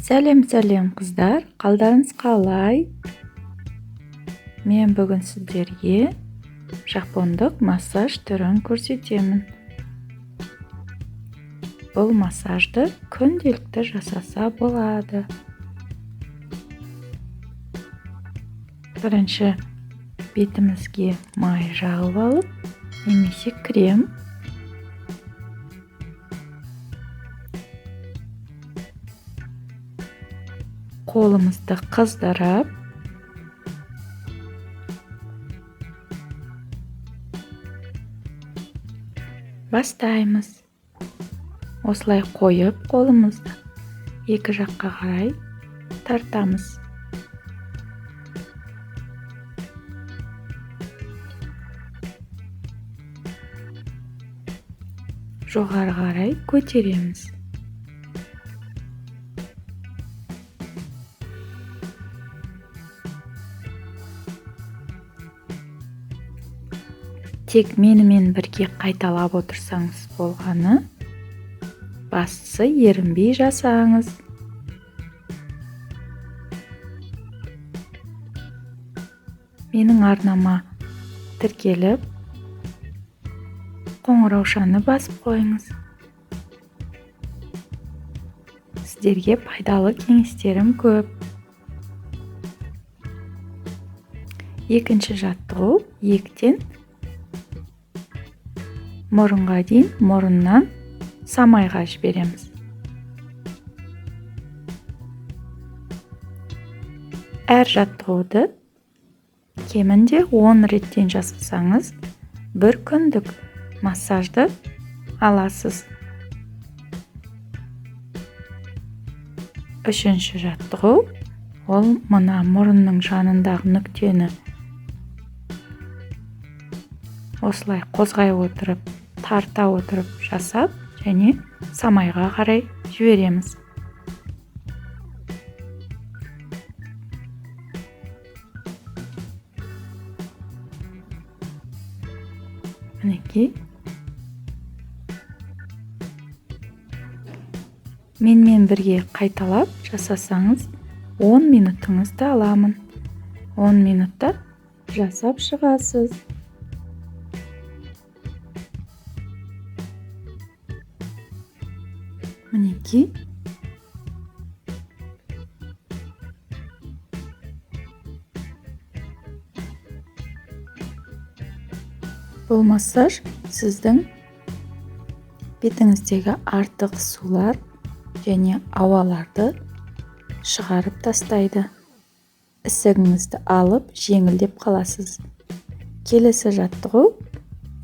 Сәлем қыздар, қалдарыңыз қалай? Мен бүгін сіздерге жапондық массаж түрін көрсетемін. Бұл массажды күнделікті жасаса болады. Бірінші бетімізге май жағып алып, немесе крем. Қолымызды қыздырып, бастаймыз. Осылай қойып, қолымызды екі жаққа қарай тартамыз. Жоғары қарай көтереміз. Тек менімен бірге қайталап отырсаңыз болғаны, бастысы ерінбей жасаңыз. Менің арнама тіркеліп, қоңыраушаны басып қойыңыз. Сіздерге пайдалы кеңестерім көп. Екінші жаттығу иектен мұрынға дейін, мұрыннан самайға жібереміз. Әр жаттығуды кемінде 10 реттен жасасаңыз, бір күндік массажды аласыз. Үшінші жаттығу, ол мына мұрынның жанындағы нүктені осылай қозғай отырып, тарта отырып жасап, және самайға қарай жібереміз. Мінекей. Менімен бірге қайталап жасасаңыз, 10 минутыңызды аламын. 10 минутта жасап шығасыз. Мінекей. Бұл массаж сіздің бетіңіздегі артық сулар және ауаларды шығарып тастайды. Ісігіңізді алып, жеңілдеп қаласыз. Келесі жаттығу,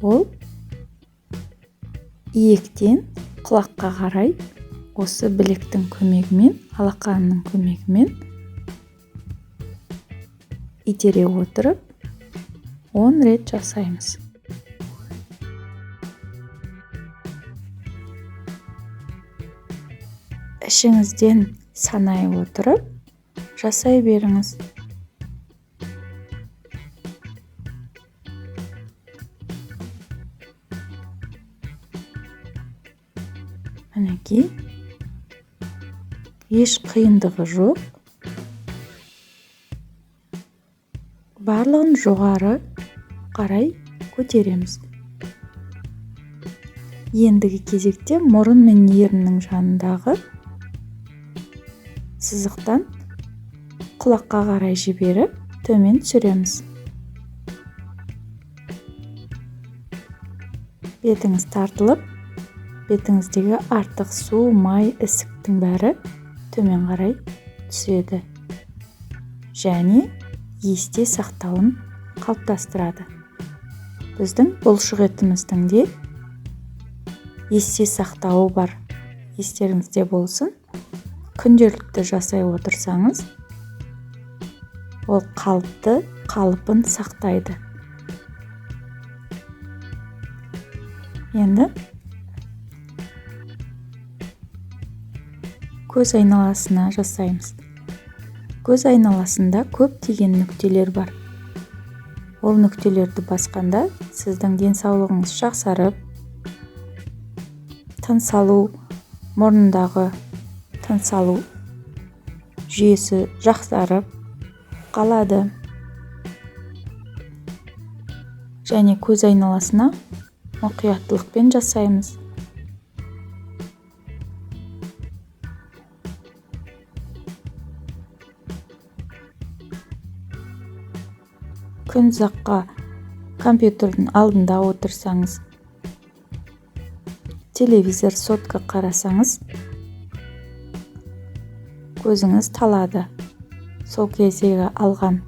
ол иектен құлаққа қарай осы білектің көмегімен, алақанның көмегімен итере отырып 10 рет жасаймыз. Ішіңізден санай отырып жасай беріңіз. Мінекей. Еш қиындығы жоқ. Барлығын жоғары қарай көтереміз. Ендігі кезекте мұрын мен еріннің жанындағы сызықтан құлаққа қарай жіберіп, төмен түсіреміз. Бетіңіз тартылып, бетіңіздегі артық су, май, ісіктің бәрі төмен қарай түседі. Және есте сақтауын қалыптастырады. Біздің бұлшық етіміздің де есте сақтауы бар. Естеріңізде болсын. Күнделікті жасай отырсаңыз, ол қалыпын сақтайды. Енді көз айналасына жасаймыз. Көз айналасында көптеген нүктелер бар. Ол нүктелерді басқанда сіздің денсаулығыңыз жақсарып, тыныс алу, мұрнындағы тыныс алу жүйесі жақсарып қалады. Және көз айналасына мұқияттылықпен жасаймыз. Күн ұзаққа компьютердің алдында отырсаңыз, телевизор, сотка қарасаңыз, көзіңіз талады. Сол кездегі алған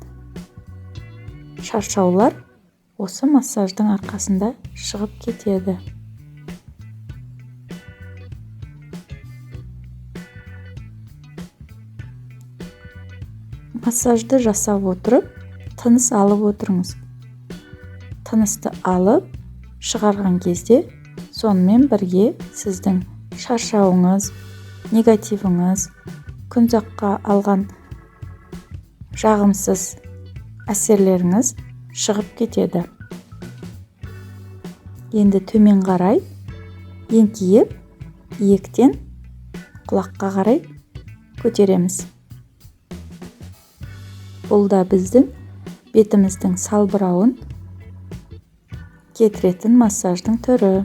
шаршаулар осы массаждың арқасында шығып кетеді. Массажды жасап отырып, тыныс алып отырыңыз. Тынысты алып, шығарған кезде сонымен бірге сіздің шаршауыңыз, негативіңіз, күн ұзаққа алған жағымсыз әсерлеріңіз шығып кетеді. Енді төмен қарай еңкейіп, иектен құлаққа қарай көтереміз. Бұл да біздің бетіміздің салбырауын кетіретін массаждың түрі.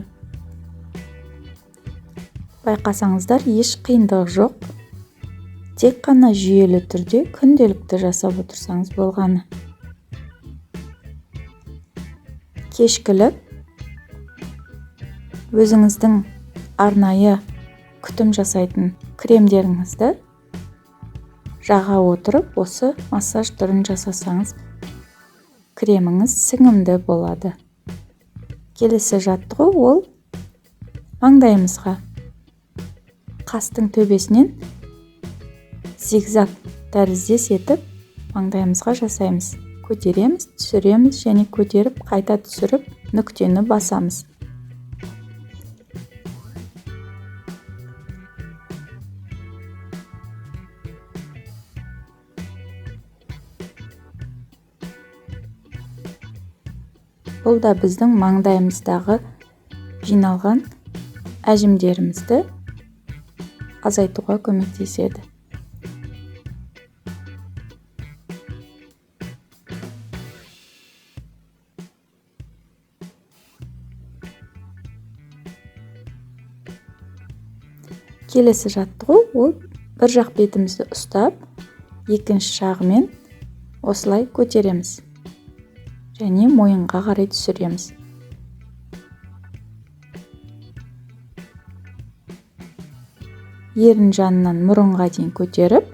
Байқасаңыздар, еш қиындығы жоқ. Тек қана жүйелі түрде күнделікті жасап отырсаңыз болғаны. Кешкілік өзіңіздің арнайы күтім жасайтын кремдеріңізді жаға отырып, осы массаж түрін жасасаңыз, креміңіз сіңімді болады. Келесі жаттығу ол маңдайымызға, қастың төбесінен зигзаг тәріздес етіп маңдайымызға жасаймыз. Көтереміз, түсіреміз және көтеріп, қайта түсіріп, нүктені басамыз. Бұл да біздің маңдайымыздағы жиналған әжімдерімізді азайтуға көмектеседі. Келесі жаттығу ол бір жақ бетімізді ұстап, екінші жағымен осылай көтереміз және мойынға қарай түсіреміз. Ерін жанынан мұрынға дейін көтеріп,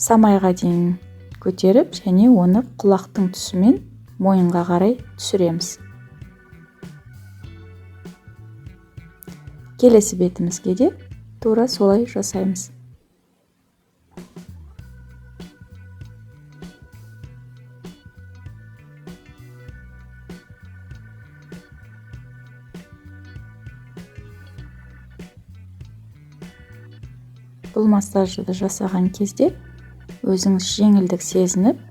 самайға дейін көтеріп және оны құлақтың тұсымен мойынға қарай түсіреміз. Келесі бетімізге де тура солай жасаймыз. Бұл массажды жасаған кезде өзіңіз жеңілдік сезініп,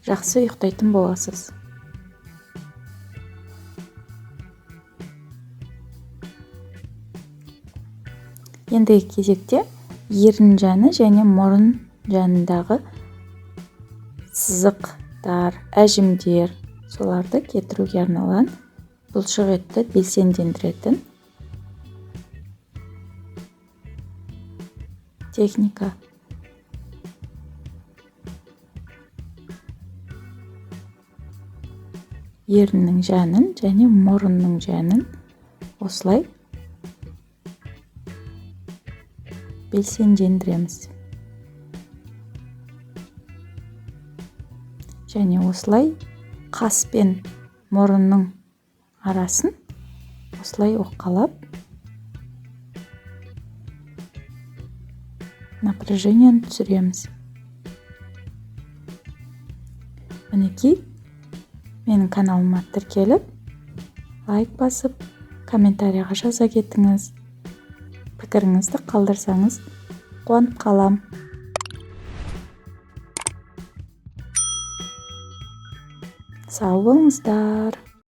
жақсы ұйықтайтын боласыз. Ендігі кезекте ерін жаны және мұрын жанындағы сызықтар, әжімдер, соларды кетіруге арналған бұлшық етті белсендендіретін техника. Еріннің жанын және мұрынның жанын осылай белсендендіреміз. Және осылай қас пен мұрынның арасын осылай оққалап напряжениені түсіреміз. Мінекей, менің каналыма тіркеліп, лайк басып, комментарияға жаза кетіңіз. Пікіріңізді қалдырсаңыз, қуанып қалам. Сау болыңыздар.